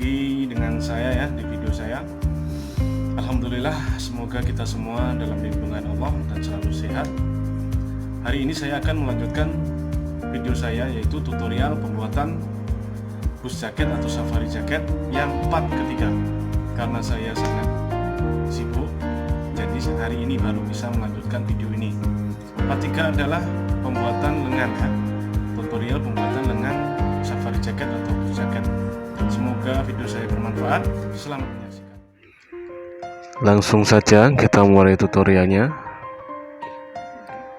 lagi dengan saya ya di video saya. Alhamdulillah, semoga kita semua dalam lindungan Allah dan selalu sehat. Hari ini saya akan melanjutkan video saya, yaitu tutorial pembuatan bus jaket atau safari jaket yang part ketiga. Karena saya sangat sibuk, jadi hari ini baru bisa melanjutkan video ini. Part 3 adalah pembuatan lengan ya. Tutorial pembuatan lengan safari jaket atau bus jaket. Semoga video saya bermanfaat. Selamat menyaksikan. Langsung saja kita mulai tutorialnya.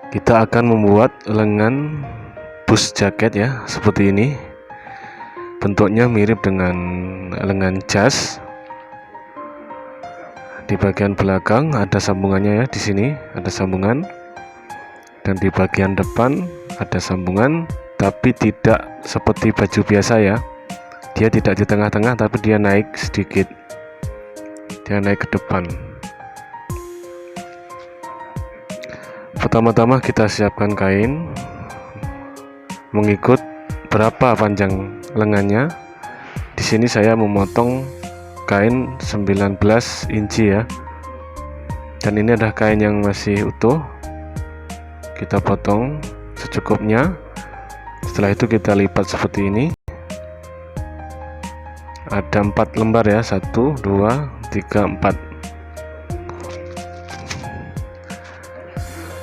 Kita akan membuat lengan bus jaket ya, seperti ini. Bentuknya mirip dengan lengan jas. Di bagian belakang ada sambungannya ya, di sini ada sambungan. Dan di bagian depan ada sambungan, tapi tidak seperti baju biasa ya. Dia tidak di tengah-tengah, tapi dia naik sedikit. Dia naik ke depan. Pertama-tama kita siapkan kain mengikut berapa panjang lengannya. Di sini saya memotong kain 19 inci ya. Dan ini adalah kain yang masih utuh. Kita potong secukupnya. Setelah itu kita lipat seperti ini. Ada 4 lembar ya, 1, 2, 3, 4.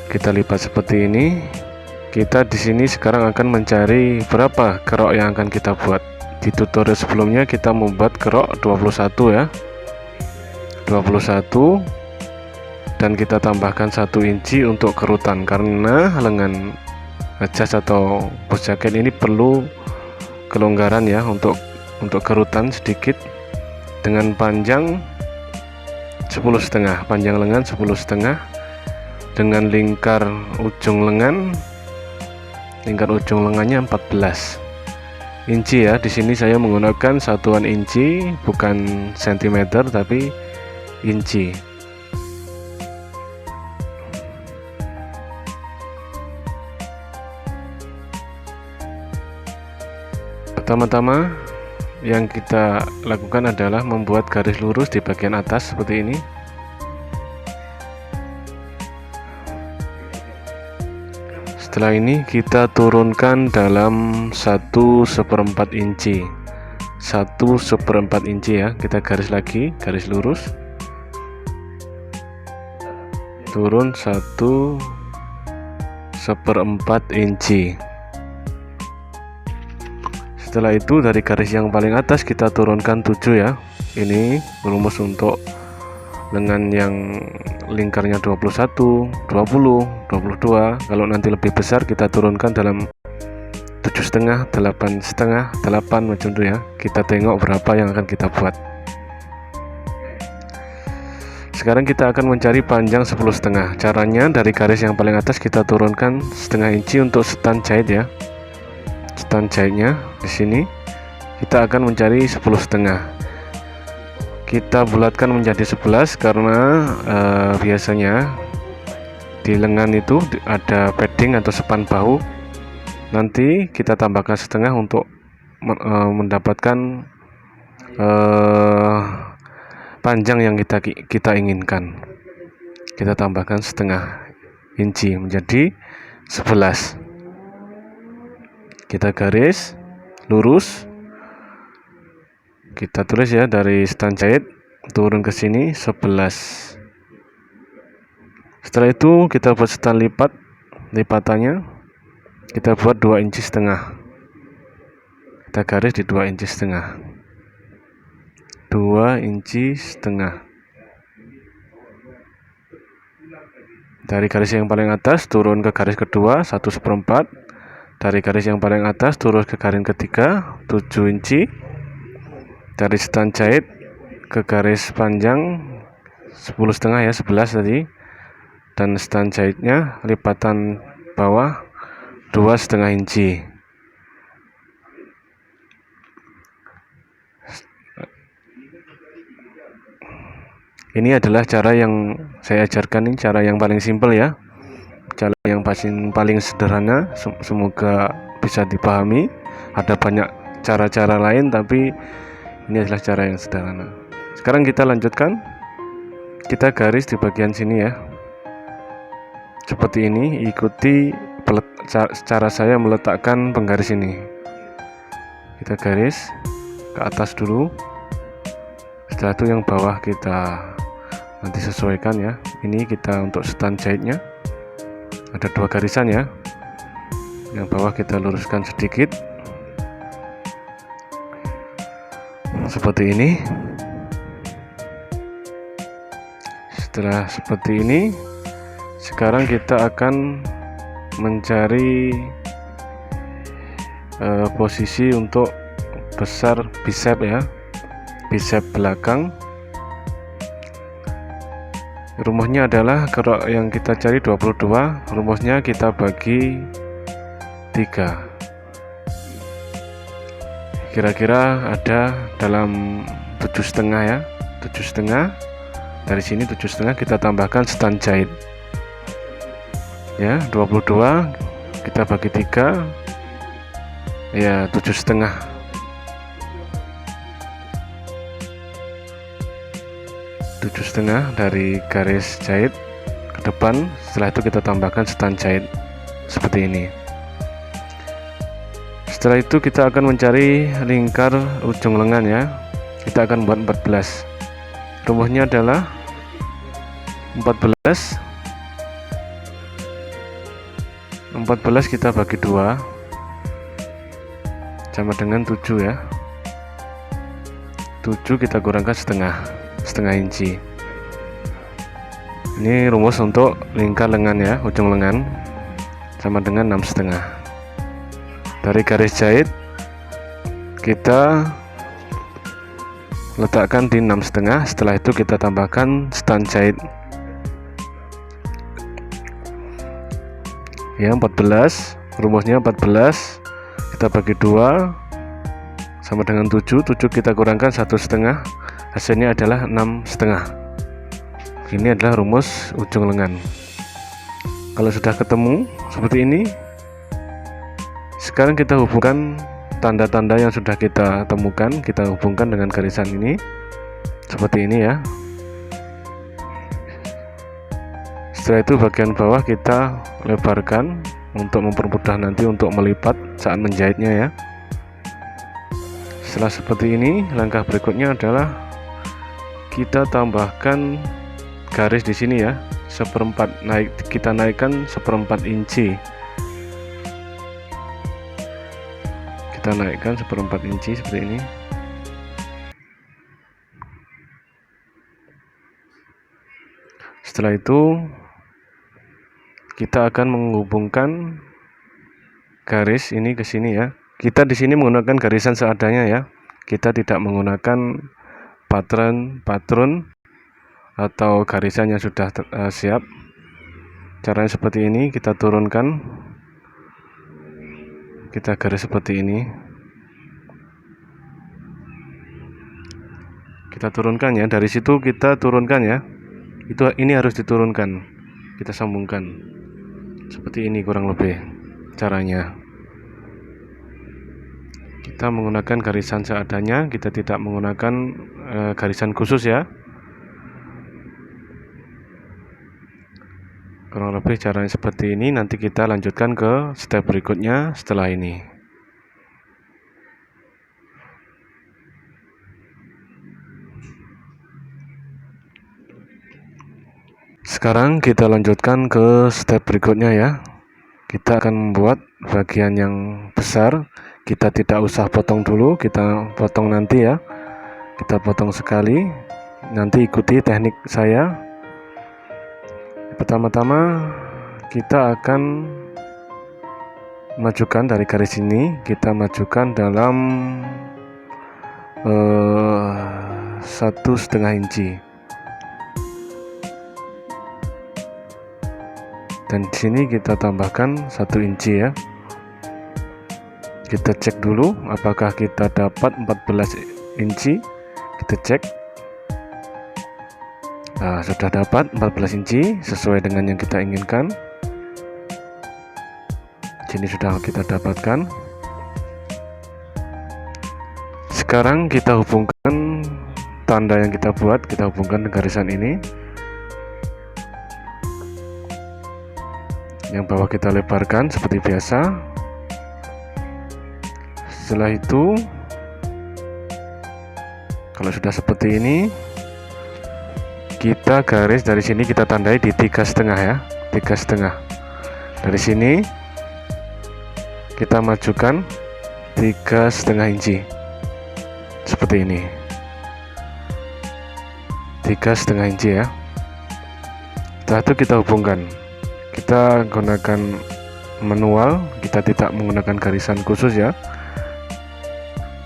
Kita lipat seperti ini. Kita di sini sekarang akan mencari berapa kerok yang akan kita buat. Di tutorial sebelumnya kita membuat kerok 21 ya. 21, dan kita tambahkan 1 inci untuk kerutan, karena lengan jas atau bus jaket ini perlu kelonggaran ya, untuk kerutan sedikit. Dengan panjang 10,5, panjang lengan 10,5, dengan lingkar ujung lengannya 14 inci ya. Di sini saya menggunakan satuan inci, bukan sentimeter tapi inci. Pertama-tama yang kita lakukan adalah membuat garis lurus di bagian atas seperti ini. Setelah ini kita turunkan dalam 1/4 inci. 1/4 inci ya. Kita garis lagi, garis lurus. Turun 1/4 inci. Setelah itu dari garis yang paling atas kita turunkan 7 ya. Ini rumus untuk lengan yang lingkarnya 21, 20, 22. Kalau nanti lebih besar kita turunkan dalam 7,5, 8,5, 8 macam itu ya. Kita tengok berapa yang akan kita buat. Sekarang kita akan mencari panjang 10,5. Caranya dari garis yang paling atas kita turunkan 0,5 inci untuk stand jahit ya. Stand jahitnya di sini kita akan mencari 10,5. Kita bulatkan menjadi 11 karena biasanya di lengan itu ada padding atau sepan bahu. Nanti kita tambahkan 0,5 untuk mendapatkan panjang yang kita inginkan. Kita tambahkan 0,5 inci menjadi 11. Kita garis lurus, kita tulis ya, dari stand jahit turun ke sini 11. Setelah itu kita buat stand lipatannya kita buat 2,5 inci. Kita garis di 2,5 inci. 2,5 inci. Dari garis yang paling atas turun ke garis kedua 1/4. Dari garis yang paling atas turun ke garis ketiga 7 inci. Dari stand jahit ke garis panjang 10,5 ya, 11 tadi. Dan stand jahitnya lipatan bawah 2,5 inci. Ini adalah cara yang saya ajarkan, ini cara yang paling simpel ya. Cara yang paling sederhana, semoga bisa dipahami. Ada banyak cara-cara lain, tapi Ini adalah cara yang sederhana. Sekarang kita lanjutkan. Kita garis di bagian sini ya, seperti ini. Ikuti cara saya meletakkan penggaris ini. Kita garis ke atas dulu, setelah itu yang bawah kita nanti sesuaikan ya. Ini kita untuk stand jahitnya ada 2 garisan ya, yang bawah kita luruskan sedikit seperti ini. Setelah seperti ini, sekarang kita akan mencari posisi untuk besar bicep ya, bicep belakang. Rumusnya adalah kalau yang kita cari 22, rumusnya kita bagi 3. Kira-kira ada dalam 7,5 ya, 7,5. Dari sini 7,5 kita tambahkan stand jahit ya, 22 kita bagi 3 ya, 7,5. Dari garis jahit ke depan. Setelah itu kita tambahkan stand jahit seperti ini. Setelah itu kita akan mencari lingkar ujung lengan ya. Kita akan buat 14. Rumusnya adalah 14 kita bagi 2 sama dengan 7 ya. 7 kita kurangkan setengah inci. Ini rumus untuk lingkar lengan ya, ujung lengan sama dengan 6,5. Dari garis jahit kita letakkan di 6,5. Setelah itu kita tambahkan stand jahit ya, 14. Rumusnya 14 kita bagi 2 sama dengan 7. 7 kita kurangkan 1,5, hasilnya adalah 6,5. Ini adalah rumus ujung lengan. Kalau sudah ketemu seperti ini, sekarang kita hubungkan tanda-tanda yang sudah kita temukan, kita hubungkan dengan garisan ini seperti ini ya. Setelah itu bagian bawah kita lebarkan untuk mempermudah nanti untuk melipat saat menjahitnya ya. Setelah seperti ini, langkah berikutnya adalah kita tambahkan garis di sini ya, 1/4 kita naikkan 1/4 inci. Kita naikkan 1/4 inci seperti ini. Setelah itu kita akan menghubungkan garis ini ke sini ya. Kita di sini menggunakan garisan seadanya ya. Kita tidak menggunakan patron atau garisan yang sudah siap. Caranya seperti ini, kita turunkan. Kita garis seperti ini. Kita turunkan ya, dari situ kita turunkan ya. Ini harus diturunkan. Kita sambungkan. Seperti ini kurang lebih caranya. Kita menggunakan garisan seadanya, kita tidak menggunakan garisan khusus ya. Kurang lebih caranya seperti ini. Nanti kita lanjutkan ke step berikutnya setelah ini. Sekarang kita lanjutkan ke step berikutnya ya. Kita akan membuat bagian yang besar. Kita tidak usah potong dulu, kita potong nanti ya. Kita potong sekali. Nanti ikuti teknik saya. Pertama-tama kita akan majukan dari garis ini, kita majukan dalam 1,5 inci. Dan di sini kita tambahkan 1 inci ya. Kita cek dulu apakah kita dapat 14 inci. Kita cek. Nah, sudah dapat 14 inci sesuai dengan yang kita inginkan. Sini sudah kita dapatkan. Sekarang kita hubungkan tanda yang kita buat, kita hubungkan garisan ini. Yang bawah kita lebarkan seperti biasa. Setelah itu, kalau sudah seperti ini, kita garis dari sini kita tandai di 3,5 ya, 3,5. Dari sini kita majukan 3,5 inci seperti ini, 3,5 inci ya. Setelah itu kita hubungkan, kita gunakan manual, kita tidak menggunakan garisan khusus ya.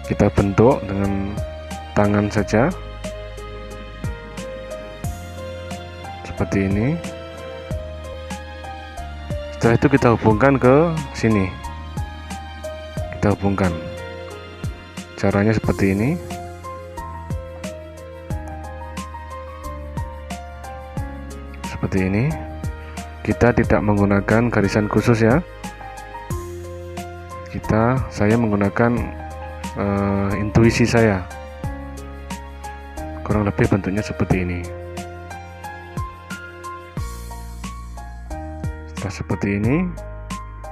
Kita bentuk dengan tangan saja seperti ini. Setelah itu kita hubungkan ke sini, kita hubungkan. Caranya seperti ini. Seperti ini. Kita tidak menggunakan garisan khusus ya. Saya menggunakan intuisi saya. Kurang lebih bentuknya seperti ini. Setelah seperti ini,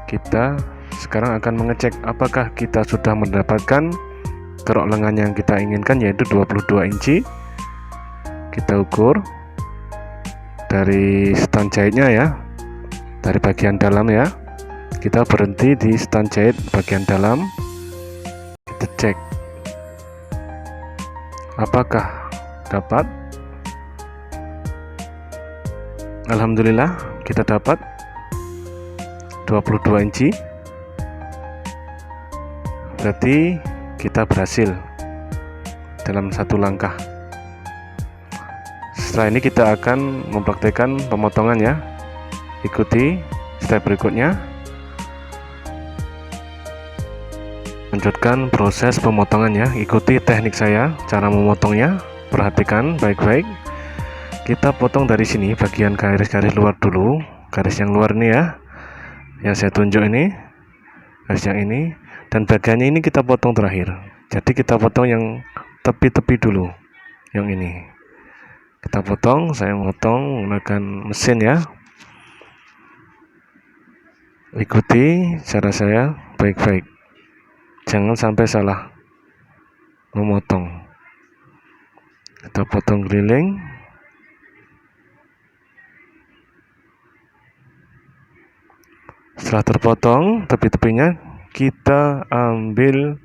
kita sekarang akan mengecek apakah kita sudah mendapatkan kerok lengan yang kita inginkan, yaitu 22 inci. Kita ukur dari stand jahitnya ya, dari bagian dalam ya. Kita berhenti di stand jahit bagian dalam. Kita cek apakah dapat. Alhamdulillah kita dapat 22 inci. Berarti kita berhasil dalam satu langkah. Setelah ini kita akan mempraktekkan pemotongan ya. Ikuti step berikutnya. Lanjutkan proses pemotongannya. Ikuti teknik saya, cara memotongnya. Perhatikan baik-baik. Kita potong dari sini bagian garis-garis luar dulu. Garis yang luar ini ya, yang saya tunjuk ini, garis yang ini. Dan bagiannya ini kita potong terakhir. Jadi kita potong yang tepi-tepi dulu, yang ini kita potong. Saya potong menggunakan mesin ya. Ikuti cara saya baik-baik, jangan sampai salah memotong. Kita potong keliling. Setelah terpotong tepi-tepinya, kita ambil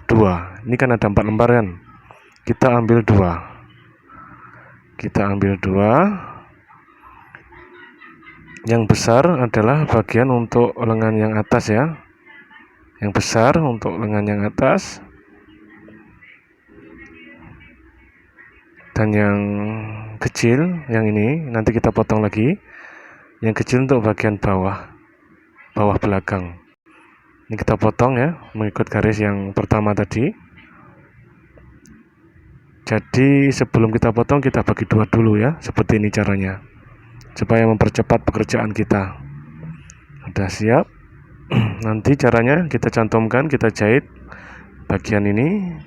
2. Ini kan ada 4 lembar kan, kita ambil 2. Kita ambil 2. Yang besar adalah bagian untuk lengan yang atas ya. Yang besar untuk lengan yang atas. Dan yang kecil, yang ini nanti kita potong lagi. Yang kecil untuk bagian bawah belakang. Ini kita potong ya, mengikut garis yang pertama tadi. Jadi sebelum kita potong, kita bagi 2 dulu ya. Seperti ini caranya, supaya mempercepat pekerjaan kita. Sudah siap. Nanti caranya kita cantumkan, kita jahit bagian ini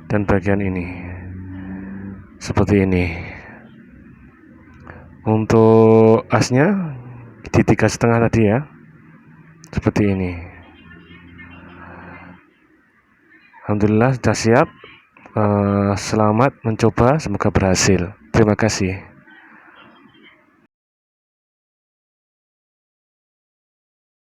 dan bagian ini seperti ini. Untuk asnya di 3,5 tadi ya, seperti ini. Alhamdulillah sudah siap. Selamat mencoba, semoga berhasil. Terima kasih.